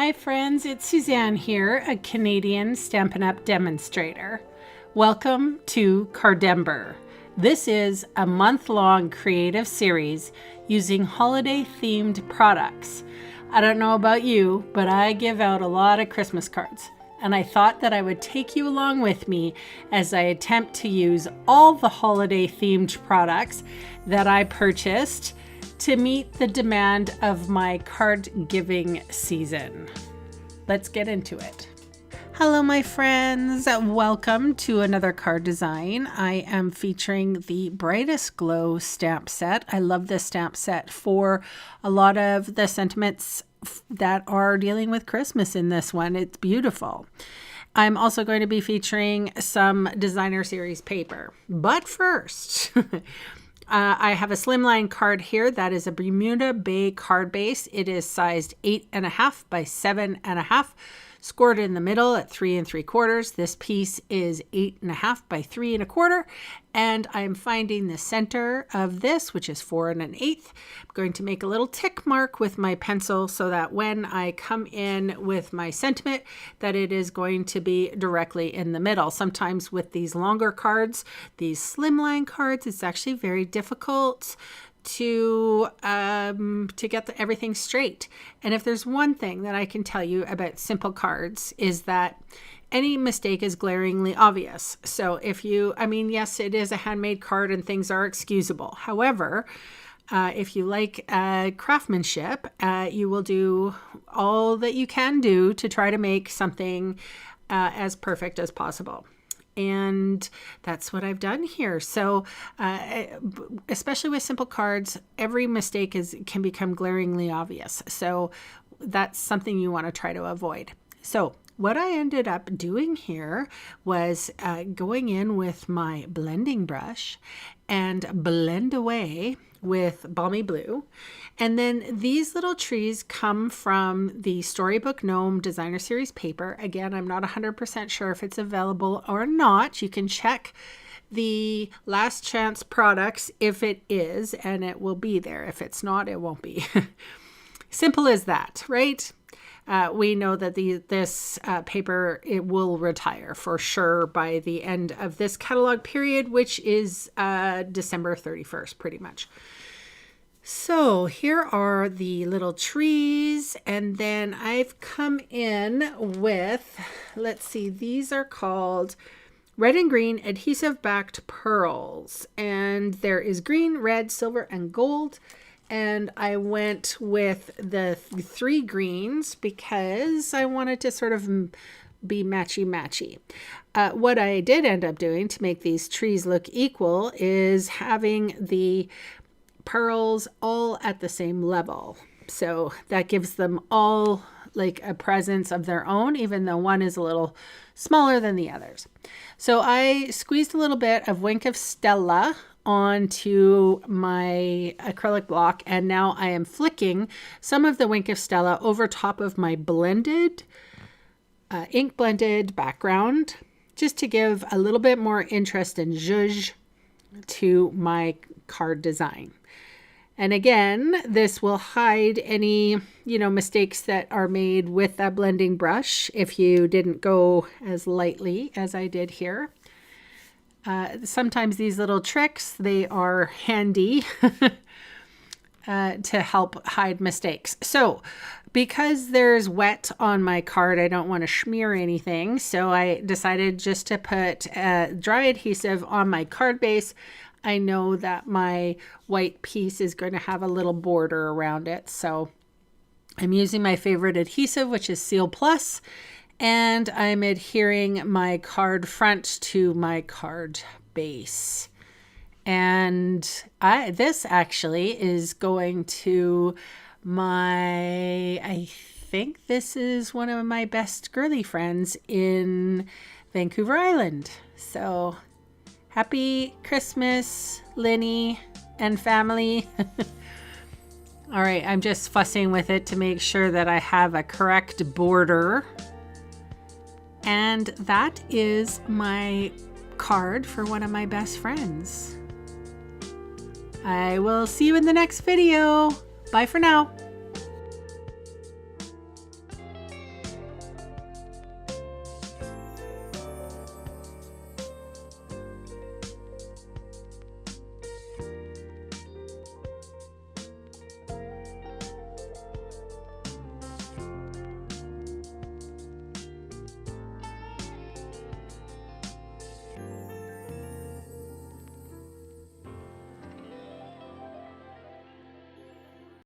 Hi friends, it's Suzanne here, a Canadian Stampin' Up! Demonstrator. Welcome to Cardember. This is a month-long creative series using holiday-themed products. I don't know about you, but I give out a lot of Christmas cards, and I thought that I would take you along with me as I attempt to use all the holiday-themed products that I purchased to meet the demand of my card giving season. Let's get into it. Hello my friends, welcome to another card design. I am featuring the Brightest Glow stamp set. I love this stamp set for a lot of the sentiments that are dealing with Christmas in this one. It's beautiful. I'm also going to be featuring some designer series paper. But first, I have a slimline card here that is a Bermuda Bay card base. It is sized 8.5 by 7.5, scored in the middle at 3 3/4. This piece is 8.5 by 3 1/4, and I'm finding the center of this, which is 4 1/8. I'm going to make a little tick mark with my pencil so that when I come in with my sentiment, that it is going to be directly in the middle. Sometimes with these longer cards, these slimline cards, it's actually very difficult to get everything straight. And if there's one thing that I can tell you about simple cards is that any mistake is glaringly obvious. So if you, yes, it is a handmade card and things are excusable. However, if you like craftsmanship, you will do all that you can do to try to make something as perfect as possible. And that's what I've done here. So especially with simple cards, every mistake can become glaringly obvious. So that's something you want to try to avoid. So what I ended up doing here was going in with my blending brush and blend away with Balmy Blue. And then these little trees come from the Storybook Gnome Designer Series paper. Again, I'm not 100% sure if it's available or not. You can check the Last Chance products if it is, and it will be there. If it's not, it won't be. Simple as that, right? We know that this paper, it will retire for sure by the end of this catalog period, which is December 31st, pretty much. So here are the little trees, and then I've come in with, let's see, these are called red and green adhesive backed pearls, and there is green, red, silver, and gold. And I went with the 3 greens because I wanted to sort of be matchy-matchy. What I did end up doing to make these trees look equal is having the pearls all at the same level. So that gives them all like a presence of their own, even though one is a little smaller than the others. So I squeezed a little bit of Wink of Stella onto my acrylic block, and now I am flicking some of the Wink of Stella over top of my blended, ink blended background, just to give a little bit more interest and zhuzh to my card design. And again, this will hide any, mistakes that are made with that blending brush if you didn't go as lightly as I did here. Sometimes these little tricks, they are handy to help hide mistakes. So because there's wet on my card, I don't want to smear anything. So I decided just to put dry adhesive on my card base. I know that my white piece is going to have a little border around it. So I'm using my favorite adhesive, which is Seal Plus. And I'm adhering my card front to my card base. And this actually is going to I think this is one of my best girly friends in Vancouver Island. So happy Christmas, Linny and family. All right, I'm just fussing with it to make sure that I have a correct border. And that is my card for one of my best friends. I will see you in the next video. Bye for now.